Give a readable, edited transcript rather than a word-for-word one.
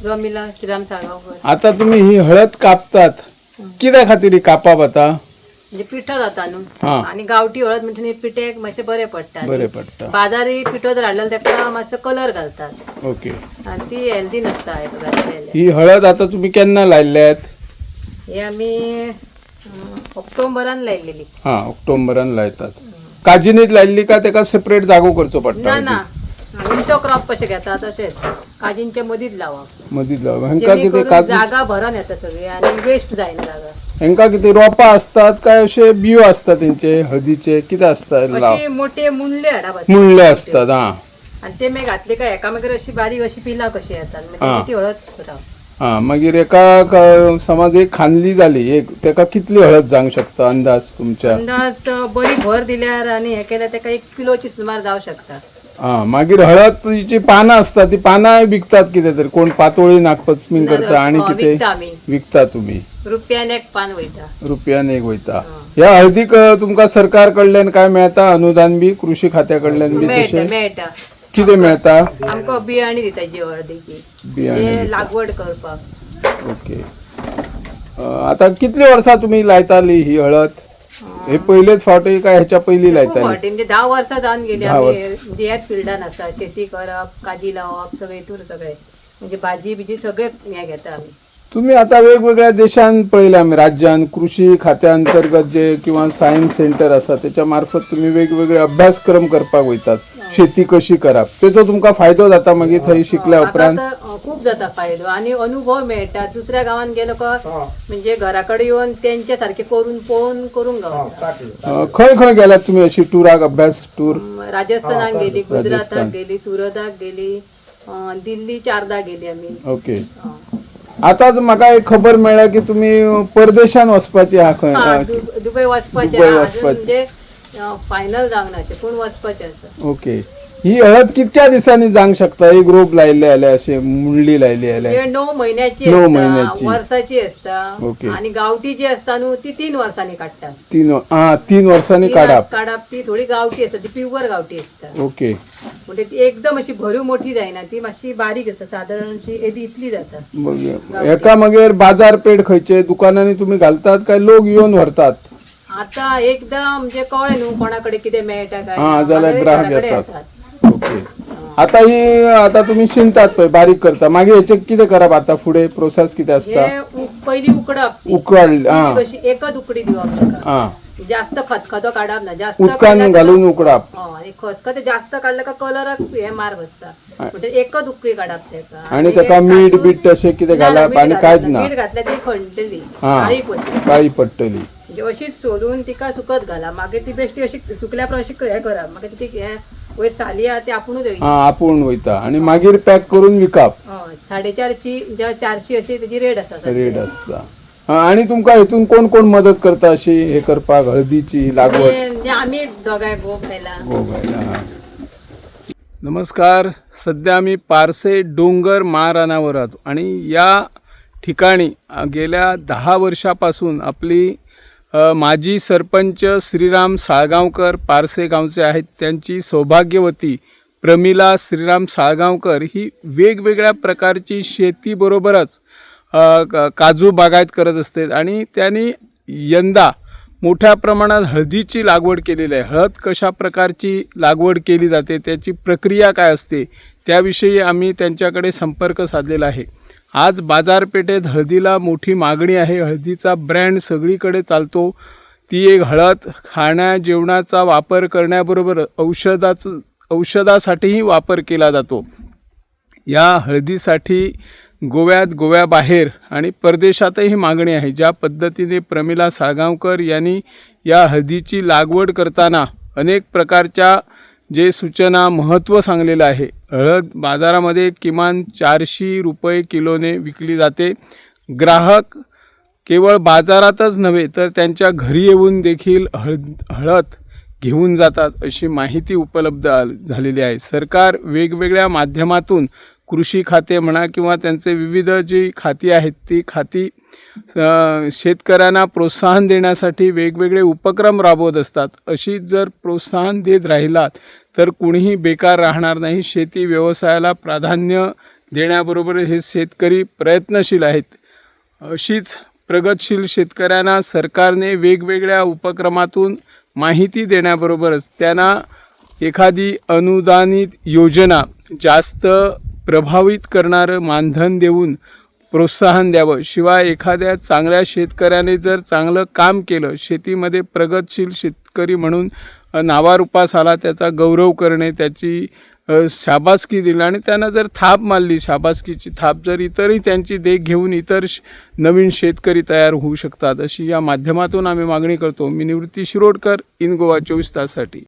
रमिला श्रीराम साळगावकर. आता तुम्ही ही हळद कापतात कित्या खातीर कापाप आता? म्हणजे पिठो जाता न्हू हा. आणि गावठी हळद म्हणजे पिठेक मातशें बरें पडटा. बरें पडटा. बाजारी पिठो जर हाडलेलो ताका मातसो कलर घालतात ओके. आणि ती हेल्दी नसता घातलेले. ही हळद आता तुम्ही केन्ना लायल्यात? हे आमी ऑक्टोबरान लायलेली. हा, ऑक्टोबरान लायतात. काजिनीत लायल्ली का तेका सेपरेट जागो करचो ना पडटा? ना विंटो क्रॉप कशें घेता तशेंच काजींच्या मदींच लावप. मदींच लावप. हेंका कितें जेणेकरून जागा भरून येता सगळी आणि वेस्ट जायना जागा. हेंका कितें रोपां असतात काय अशे बियो असतात तेंचे हळदीचे कितें असता? अशी मोठे मुंडले हाडप असतात. मुळ्ळे असतात. हा आणि ते मागीर घातले काय एकामेकांक अशी बारीक अशी पिलां कशी येतात म्हणजे ती हळद करप. हा, मागीर समज एक खांदली जाली एक तेका कितली हळद जावंक शकता अंदाज तुमच्या? अंदाज बरी भर दिल्यार आणि हे केल्यार तेका 1 किलोची सुमार जावं शकता. हा, मागीर हळदची पानां असतात ती पानां विकतात कितें तरी कोण पातोळी नागपंचमी करता आणि कितें विकता आमी. विकता तुम्ही? रुपयान 1 पान वयता. रुपयान एक वयता. ह्या हळदीक तुमका सरकार कडल्यान काय मेळता अनुदान बी? कृषी खात्या कडल्यान बी मेळटा तशें मेळटा. कितें मेळता? आमकां बियाणी दिता जी हळदीची बियाणे लागवड करपाक. ओके. आता कितली वर्सां तुम्ही लायताली ही हळद? हे पहिलेच फावटी काय ह्याच्या पहिली खूप लायताली? फावटी म्हणजे 10 वर्सां जावन गेली 10 आमी वर्स. म्हणजे ह्याच फिल्डान आसा. शेती करप, काजी लावप सगळे हितूर सगळे म्हणजे भाजी बिजी सगळे हे घेता आमी. तुम्ही आता वेगवेगळ्या देशांत पळयल्या आमी राज्यान कृषी खात्या अंतर्गत जे किंवा सायन्स सेंटर आसा त्याच्या मार्फत तुम्ही वेगवेगळे अभ्यासक्रम करपाक वयतात. शेती कशी करप तेचो तुमका फायदो जाता मागीर थंय शिकल्या उपरांत? आता खूप जाता फायदो आणि अनुभव मेळटा. दुसऱ्या गावान गेलो का म्हणजे घराकडे येऊन त्यांच्या सारखे करून पळोवन करूंक गावता. खंय खंय गेल्यात तुम्ही अशी टुराक अभ्यास टूर? राजस्थानाक गेली, गुजराताक गेली, सुरताक गेली, दिल्ली 4दा गेली आमी. ओके. आताच म्हाका एक खबर मेळ्ळा की तुम्ही परदेशान वचपाची आहा खंय? दुबय वचपाचे दुबय आहा. वचपाचें. म्हणजे फायनल जावंक ना पूण वचपाचें आसा. ओके. ही हळद कितक्या दिसांनी जावंक शकता? एक रोप लायले जाल्यार अशी मुंडली लायली जाल्यार? म्हणजे 9 महिन्याची 9 असता, महिन्याची. वर्साची असता. ओके. आणि गावठी जी असता न्हू ती 3 वर्सांनी काडटात. 3 वर्सांनी काढप. ती थोडी गावठी असता ती प्युअर गावठी असता. ओके. म्हणजे ती एकदम अशी भरीव मोठी जायना ती मातशी बारीक असता साधारण अशी एदी इतली जाता. एका मागीर बाजारपेठ खंयचे दुकानांनी तुम्ही घालतात काय लोक येऊन व्हरतात? आता एकदा म्हणजे कळ्ळें न्हू कोणाकडे कितें मेळटा काय. हा, जाल्यार मागीर ग्राहक घराकडे येतात. ओके. आता तुम्ही शिनतात पळय बारीक करता मागीर हेचे कितें करप आता फुडें प्रोसेस कितें आसता? हे पयली उकडप ती. उकळली. ती कशी एकच उकडी दिवप ताका. हा, जास्त खतखतो काढप ना. जास्त उदकान घालून उकडप. खतखते जास्त काढलं का कलराक हे मार बसता. म्हणजे एकच उकडी काढप तेका. आणि ताका मीठ बीठ तशें कितें घालप आणि कांयच ना? मीठ घातल्यार ती खणटली हा, काळी पडटली. काळी पडटली. म्हणजे अशीच सोलून तिका सुकत घाला मागीर ती बेश्टी अशी सुकल्या अशी हे करप मागीर ती हे वयर साली आहा ती आपुणूच वयता. हा, आपूण वयता आणि मागीर पॅक करून विकप. 450 400 अशी तेजी रेट आसा सध्या. रेट आसता. आणि तुमका हेतून कोण कोण मदत करता अशी हे करपाक हळदीची लागवड? म्हणजे आम्ही दोगांय गोप घायला. हो बायला. नमस्कार. सध्या आम्ही पारसे डोंगर महारानावर आहोत आणि या ठिकाणी गेल्या 10 वर्षापासून आपली माजी सरपंच श्रीराम साळगावकर पारसे गावचे आहेत. त्यांची सौभाग्यवती प्रमिला श्रीराम साळगावकर ही वेगवेगळ्या प्रकारची शेतीबरोबरच काजू बागायत करत असते आणि त्यांनी यंदा मोठ्या प्रमाणात हळदीची लागवड केलेली आहे. हळद कशा प्रकारची लागवड केली जाते त्याची प्रक्रिया काय असते त्याविषयी आम्ही त्यांच्याकडे संपर्क साधलेला आहे. आज बाजारपेठेत हळदीला मोठी मागणी आहे. हळदीचा ब्रँड सगळीकडे चालतो. ती एक हळद खाण्या जेवणाचा वापर करण्याबरोबर औषधासाठीही वापर केला जातो. या हळदीसाठी गोव्याबाहेर आणि परदेशातही मागणी आहे. ज्या पद्धतीने प्रमिला साळगावकर यांनी या हळदीची लागवड करताना अनेक प्रकारच्या जे सूचना महत्त्व सांगलेलं आहे. हळद बाजारामध्ये किमान 400 रुपये किलोने विकली जाते. ग्राहक केवळ बाजारातच नव्हे तर त्यांच्या घरी येऊन देखील हळद घेऊन जातात अशी माहिती उपलब्ध झालेली आहे. सरकार वेगवेगळ्या माध्यमातून कृषी खाते म्हणा किंवा त्यांचे विविध जी खाती आहेत ती खाती शेतकऱ्यांना प्रोत्साहन देण्यासाठी वेगवेगळे उपक्रम राबवत असतात. अशी जर प्रोत्साहन देत राहिलात तर कुणीही बेकार राहणार नाही. शेती व्यवसायाला प्राधान्य देण्याबरोबर हे शेतकरी प्रयत्नशील आहेत. अशीच प्रगतशील शेतकऱ्यांना सरकारने वेगवेगळ्या उपक्रमातून माहिती देण्याबरोबरच त्यांना एखादी अनुदानित योजना जास्त प्रभावित करणारं मानधन देऊन प्रोत्साहन द्यावं. शिवाय एखाद्या चांगल्या शेतकऱ्याने जर चांगलं काम केलं, शेतीमध्ये प्रगतशील शेतकरी म्हणून नावारूपास आला, त्याचा गौरव करणे, त्याची शाबासकी दिली आणि त्यांना जर थाप मारली, शाबासकीची थाप, जर इतरही त्यांची देख घेऊन इतर नवीन शेतकरी तयार होऊ शकतात, अशी या माध्यमातून आम्ही मागणी करतो. मी निवृत्ती शिरोडकर, इन गोवा 24 ताससाठी.